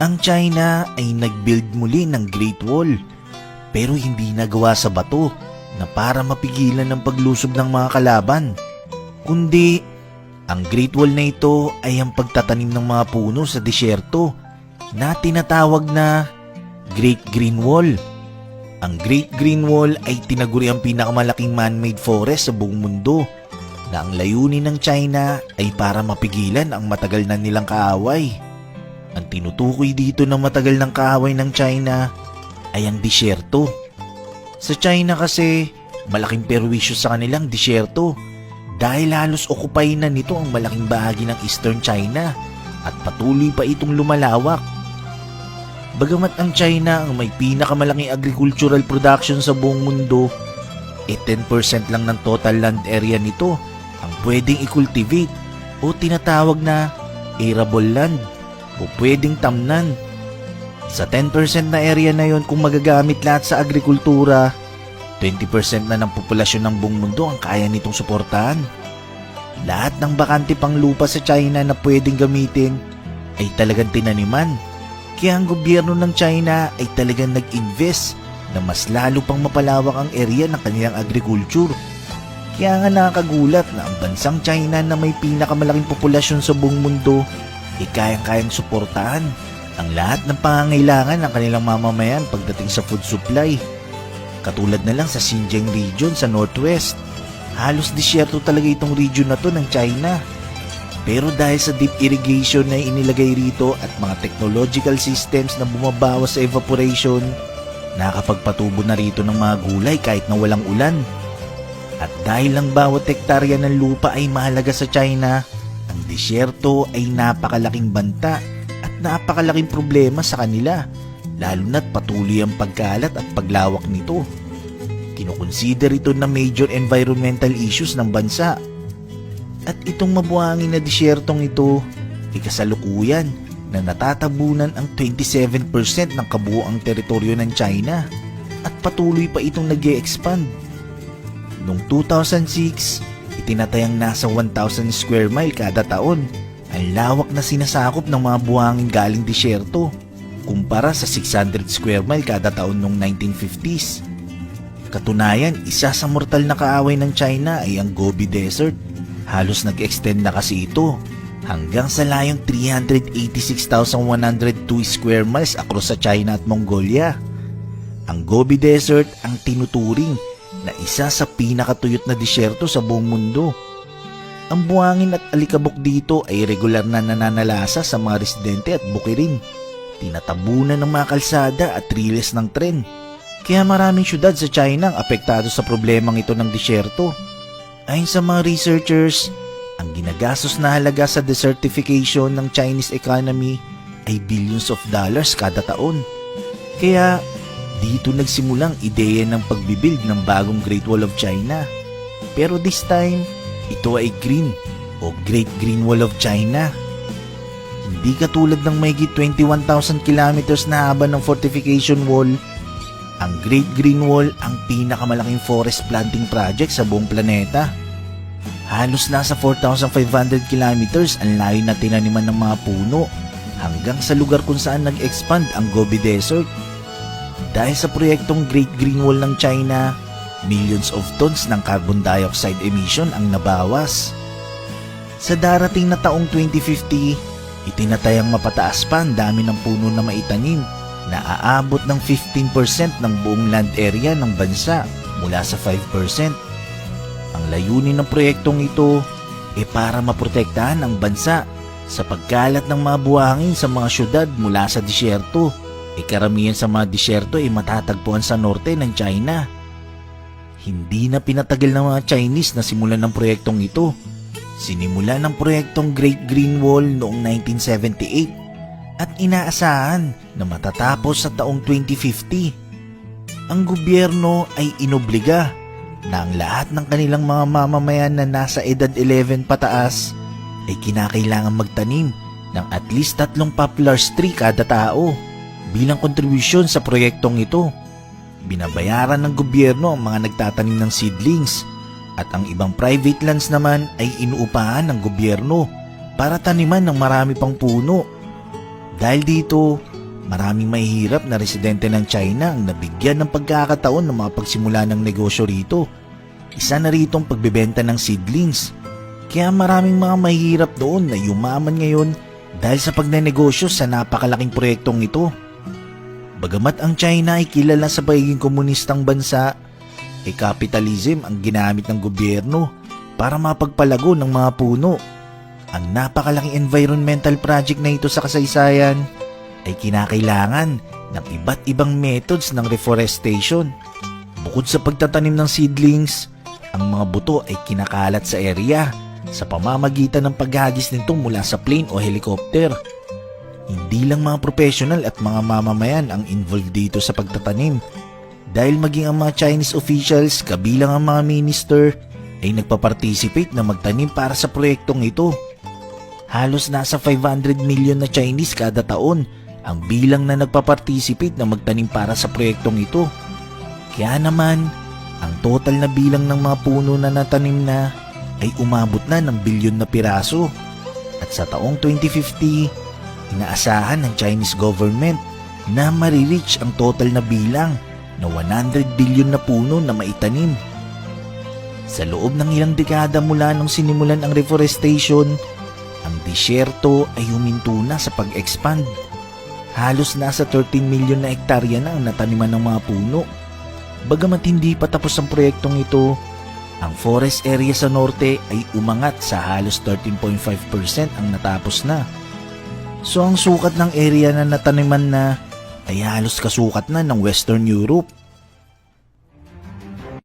Ang China ay nag-build muli ng Great Wall pero hindi nagawa sa bato na para mapigilan ang paglusob ng mga kalaban. Kundi ang Great Wall na ito ay ang pagtatanim ng mga puno sa disyerto na tinatawag na Great Green Wall. Ang Great Green Wall ay tinaguri ang pinakamalaking man-made forest sa buong mundo na ang layunin ng China ay para mapigilan ang matagal na nilang kaaway. Ang tinutukoy dito ng matagal ng kaaway ng China ay ang disyerto. Sa China kasi, malaking perwisyo sa kanilang disyerto dahil halos okupay na nito ang malaking bahagi ng Eastern China at patuloy pa itong lumalawak. Bagamat ang China ang may pinakamalaking agricultural production sa buong mundo, 10% lang ng total land area nito ang pwedeng i-cultivate o tinatawag na arable land o pwedeng tamnan. Sa 10% na area na yon, kung magagamit lahat sa agrikultura, 20% na ng populasyon ng buong mundo ang kaya nitong suportahan. Lahat ng bakante pang lupa sa China na pwedeng gamitin ay talagang tinaniman. Kaya ang gobyerno ng China ay talagang nag-invest na mas lalo pang mapalawak ang area ng kanilang agriculture. Kaya nga nakakagulat na ang bansang China na may pinakamalaking populasyon sa buong mundo ay kayang-kayang suportahan ang lahat ng pangangailangan ng kanilang mamamayan pagdating sa food supply. Katulad na lang sa Xinjiang region sa northwest. Halos disyerto talaga itong region na to ng China. Pero dahil sa deep irrigation na inilagay rito at mga technological systems na bumabawas sa evaporation, nakakapagpatubo na rito ng mga gulay kahit na walang ulan. At dahil lang bawat hektarya ng lupa ay mahalaga sa China, ang disyerto ay napakalaking banta at napakalaking problema sa kanila, lalo na't patuloy ang pagkalat at paglawak nito. Kinukonsider ito na major environmental issues ng bansa. At itong mabuhangin na disyertong ito ay kasalukuyan na natatabunan ang 27% ng kabuuang teritoryo ng China at patuloy pa itong nag-e-expand. Noong 2006, itinatayang nasa 1,000 square mile kada taon ang lawak na sinasakop ng mga buhangin galing disyerto kumpara sa 600 square mile kada taon noong 1950s. Katunayan, isa sa mortal na kaaway ng China ay ang Gobi Desert. Halos nag-extend na kasi ito hanggang sa layong 386,102 square miles across sa China at Mongolia. Ang Gobi Desert ang tinuturing na isa sa pinakatuyot na disyerto sa buong mundo. Ang buhangin at alikabok dito ay regular na nananalasa sa mga residente at bukirin. Tinatabunan ng mga kalsada at riles ng tren. Kaya maraming syudad sa China ang apektado sa problemang ito ng disyerto. Ayon sa mga researchers, ang ginagastos na halaga sa desertification ng Chinese economy ay billions of dollars kada taon. Kaya dito nagsimulang ideya ng pagbibuild ng bagong Great Wall of China. Pero this time, ito ay green o Great Green Wall of China. Hindi katulad ng mahigit 21,000 kilometers na haba ng fortification wall, ang Great Green Wall ang pinakamalaking forest planting project sa buong planeta. Halos nasa 4,500 kilometers ang layo na tinaniman ng mga puno hanggang sa lugar kung saan nag-expand ang Gobi Desert. Dahil sa proyektong Great Green Wall ng China, millions of tons ng carbon dioxide emission ang nabawas. Sa darating na taong 2050, itinatayang mapataas pa ang dami ng puno na maitanim na aabot ng 15% ng buong land area ng bansa mula sa 5%. Ang layunin ng proyektong ito ay para maprotektahan ang bansa sa pagkalat ng mga buhangin sa mga syudad mula sa disyerto. Karamihan sa mga disyerto ay matatagpuan sa norte ng China. Hindi na pinatagal ng mga Chinese na simulan ng proyektong ito. Sinimula ng proyektong Great Green Wall noong 1978 at inaasahan na matatapos sa taong 2050. Ang gobyerno ay inobliga na ang lahat ng kanilang mga mamamayan na nasa edad 11 pataas ay kinakailangan magtanim ng at least 3 poplar tree kada tao bilang kontribusyon sa proyektong ito. Binabayaran ng gobyerno ang mga nagtatanim ng seedlings at ang ibang private lands naman ay inuupahan ng gobyerno para taniman ng marami pang puno. Dahil dito, maraming mahihirap na residente ng China ang nabigyan ng pagkakataon na makapagsimula ng negosyo rito. Isa na rito ang pagbebenta ng seedlings. Kaya maraming mga mahihirap doon na yumaman ngayon dahil sa pagnenegosyo sa napakalaking proyektong ito. Bagamat ang China ay kilala sa pagiging komunistang bansa, kapitalism ang ginamit ng gobyerno para mapagpalago ng mga puno. Ang napakalaking environmental project na ito sa kasaysayan ay kinakailangan ng iba't ibang methods ng reforestation. Bukod sa pagtatanim ng seedlings, ang mga buto ay kinakalat sa area sa pamamagitan ng paghagis nito mula sa plane o helicopter. Hindi lang mga professional at mga mamamayan ang involved dito sa pagtatanim, dahil maging ang mga Chinese officials kabilang ang mga minister ay nagpa-participate na magtanim para sa proyektong ito. Halos nasa 500 million na Chinese kada taon ang bilang na nagpa-participate na magtanim para sa proyektong ito. Kaya naman, ang total na bilang ng mga puno na natanim na ay umabot na ng bilyon na piraso. At sa taong 2050, inaasahan ng Chinese government na marireach ang total na bilang na 100 billion na puno na maitanim. Sa loob ng ilang dekada mula nung sinimulan ang reforestation, ang disyerto ay huminto na sa pag-expand. Halos nasa 13 million na hektarya na ang nataniman ng mga puno. Bagamat hindi pa tapos ang proyektong ito, ang forest area sa norte ay umangat sa halos 13.5% ang natapos na. So ang sukat ng area na nataniman na ay halos kasukat na ng Western Europe.